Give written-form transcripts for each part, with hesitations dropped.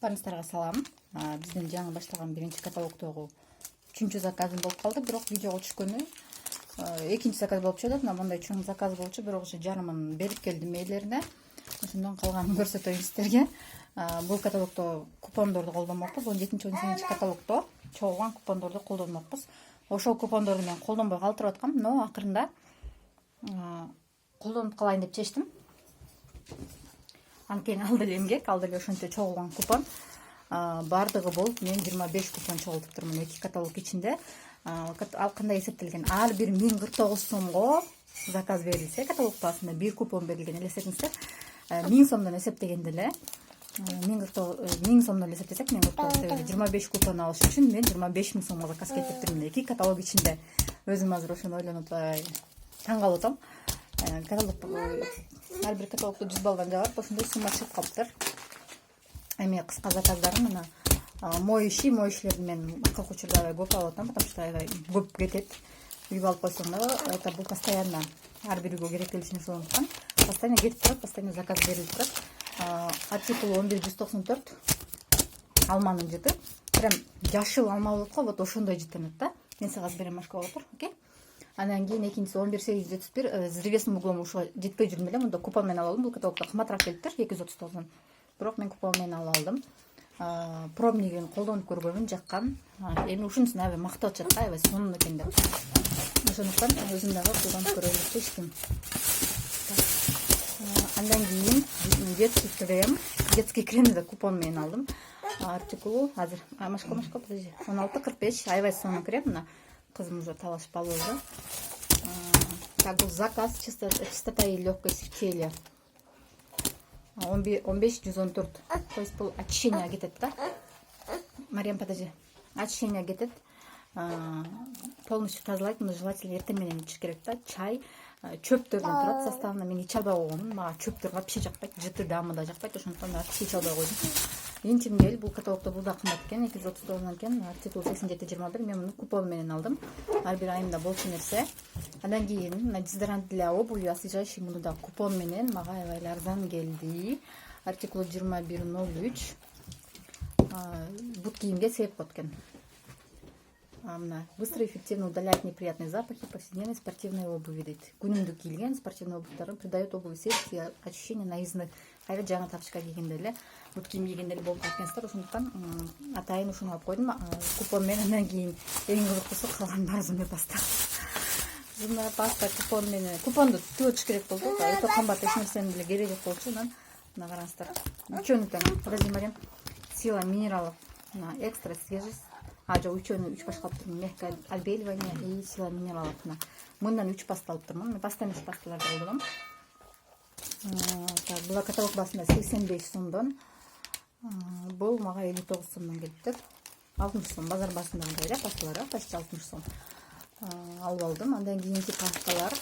Барыңыздарга салам. Биздин жаңы башталган биринчи каталогдогу 3-чү заказым болуп калды, бирок видеого түшкөнү экинчи заказ болуп чыгат. Мындай чоң заказ болчу, бирок уже жарымын берип келдим ээлерине. Ошондон калганын көрсөтөйүн сиздерге. Бул каталогдо купондорду колдонмокпуз. 17-18 каталогдо чогулган купондорду колдонмокпуз. Ошол купондорду мен колдонбой калтырып аткам, но акырында колдонуп калайын деп чечтим. Анткени ал деле эмгек, ал деле ошончо чогулган купон. Бардыгы болуп мен 25 купон чогултуп турмун эки каталог ичинде. Ал кандай эсептелген? Ар бир 1049 сомго заказ берилсе, каталог баасында бир купон берилген элестетиңиздер. 1000 сомдон эсептегенде эле 1000 сомдон эсептесек, 25 купон алыш үчүн мен 25 000 сомго заказ кетиптирмин эки каталог ичинде. Өзүм азыр ошону ойлонуп таң калып атам. Ар бир каталогдо 100 баллдан жаап ошондой сумма чыгып калыптыр. Эми кыска заказдарын мына моющилерди мен акыркы учурда аябай көп алып атам, потому что аябай көп кетет. Үйгө алып койсоң дагы это бул постоянно ар бир үйгө керектелишин ошондуктан постоянно кетип турат, постоянно заказ берилип турат. Артикул 11494 алманын жыты. Прям жашыл алма болот го, вот ошондой жытынат да. Мен сага берем, ашка отур, окей? Анан кийин экинчиси 11871 с древесным углом ушуга жетпей жүрдүм эле. Мында купон менен алып алдым. Бул каталогдо кымбатыраак келиптир, 239. Бирок мен купон менен алып алдым. Пробнигин колдонуп көргөнүм жаккан. Эми ушунусун аябай мактап атышат, аябай сонун экен деп. Ошондуктан өзүм дагы колдонуп көрөлү деп чечтим. Андан кийин детский кремди да купон менен алдым. Артикулу азыр машко подожди. 1645 аябай сонун крем. Мына кызым уже талашып алып уже. Так, бул заказ чистота и легкость в теле. 15114. То есть бул очищение кетет да. Мариям, подожди. Очищение кетет. Полностью тазалайт. Муну желательно эртең менен ичиш керек да. Чай чөптөрдөн турат составына. Мен иче албай койгонмун. Мага чөптөр вообще жакпайт. Жыты дамы да жакпайт. Ошондуктан вообще иче албай койдум. Интимге бул каталогдо бул да кымбат экен, 239 экен. Артикул 8721. Мен муну купон менен алдым. Ар бир айымда болчу нерсе. Андан кийин дезодорант для обуви освежающий, муну да купон менен мага аябай арзан келди. Артикул 2103. Бут кийимге себеп болот экен. Быстро и эффективно удаляет неприятные запахи повседневной спортивной обуви дейт. Күнүмдүк кийилген спортивный обувьтарын придает обуви свежесть и ощущение новизны. Кайра жаңы тапочка кийгенде эле, бут кийим кийгенде эле болуп калгансыздар. Ошондуктан атайын ушуну алып койдум. Купон менен. Андан кийин эң кызыктуусу калган бар зумбе паста. Зумбе паста купон менен. Купонду түгөтүш керек болду. Өтө кымбат, эч нерсенин деле кереги жок болчу. Мына караңыздар. Үчөөнү тең. Подожди, Марим. Сила минералов. Экстра свежесть. Жок, үчөөнү 3 башка алып турмун. Мягкое отбеливание и сила минералов. Мындан 3 паста алып турмун. Мен паста эмес пасталарды колдоном. Бул каталог баасында 85 сомдон. Бул мага 59 сомдон келиптир. 60 сом базар баасында мындай да пасталар, почти 60 сом. Алып алдым. Андан кийинки пасталар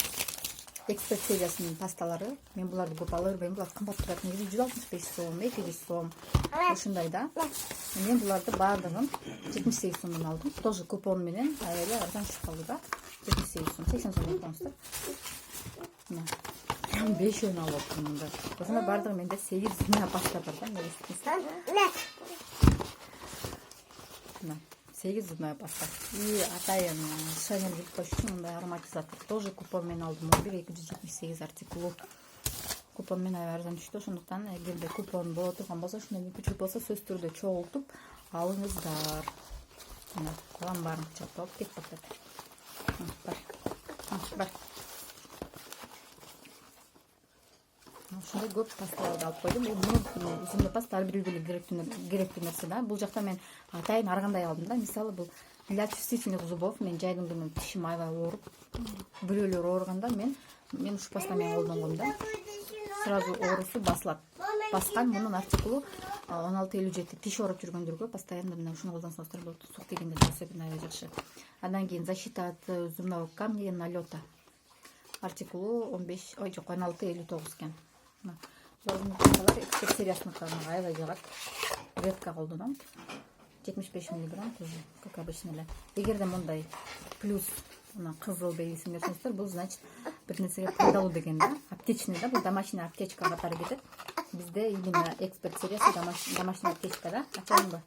эксперт сериясынын пасталары. Мен буларды көп ала бербейм. Булар кымбат турат. 165 сом, 200 сом. Ушундай да. Мен буларды баардыгын 78 сомдон алдым. Тоже купон менен аябай арзан түшүп калды да. 78 сом, 80 сом коңуздар. 5 алып алдым мында. Ошондо баардыгы менде 8 паста бар да. Мына 8 зубная паста. И атайын Шанель кип коюш үчүн мындай ароматизатор тоже купон менен алдым. 278 артикулу. Купон менен аябай арзан түштү. Ошондуктан эгерде купон боло турган болсо, ушундай мүмкүнчүлүк болсо, сөзсүз түрдө чогултуп алыңыздар. Мына калган баарын чатып кетип атат. Бар. Ушундай көп пасталарды алып койдум. Бул узунда паста ар бир үйгө керектүү нерсе да. Бул жакта мен атайын ар кандай алдым да. Мисалы бул для чувствительных зубов. Мен жайдын күнү тишим аябай ооруп, бирөөлөр ооруганда мен ушу паста менен колдонгом да. Сразу оорусу басылат. Баскан мунун артикулу 1657. Тиш ооруп жүргөндөргө постоянно мына ушуну колдонсоңуздар болот. Сук дегенде особенно аябай жакшы. Андан кийин защита от зубного камня и налета. Артикулу 1659 экен. Пасталар эксперт сериясыныкы аябай жагат. Редко колдоном. 75 мг тоже, как обычно эле. Эгерде мындай плюс кызыл белгисин көрсөңүздөр, бул значит бир нерсеге пайдалуу деген да. Аптечный да, бул домашний аптечка катары кетет. Бизде именно эксперт сериясы домашний аптечка да. Ачамбы.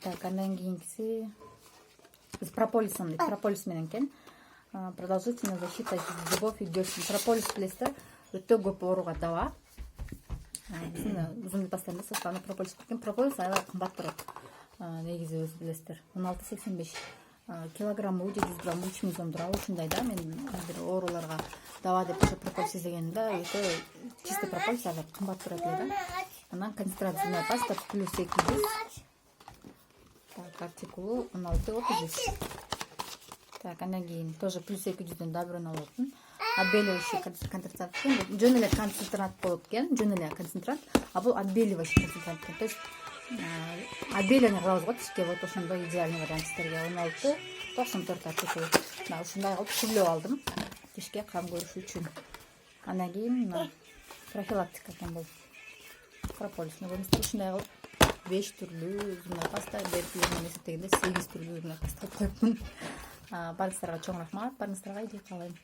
Так, андан кийинкиси биз прополисом дейт. Прополис менен экен. Продолжительная защита зубов и десен. Прополис билесиздер, өтө көп ооруга даба. Биздин узун запастарында составына прополис кеткен. Прополис аябай кымбат турат. Негизи өз билесиздер. 16,85 килограммы 700 грамм 3000 сом турат. Ушундай да, мен бир ооруларга даба деп прополис издегенде өтө чистый прополис аябай кымбат турат эле да. Анан концентрация паста плюс 800. Так, артикулу 16,33. Так, андан кийин тоже плюс 200дөн дагы бирөөнү алып атам. Отбеливающий концентрат экен. Жөн эле концентрат болуп экен, жөн эле концентрат. А бул отбеливающий концентрат экен. То есть отбеливание кылабыз го тишке, вот ошондой идеальный вариант сиздерге. 16,94 артикул. Ушундай кылып сүйлөп алдым. Тишке кам көрүш үчүн. Андан кийин профилактика экен бул. Прополис. Ушундай кылып 5 түрлүү зубной паста берип эсептегенде 8 түрлүү зубной паста коюпмун. Барыңыздарга чоң рахмат. Барыңыздарга ийгилик каалайм.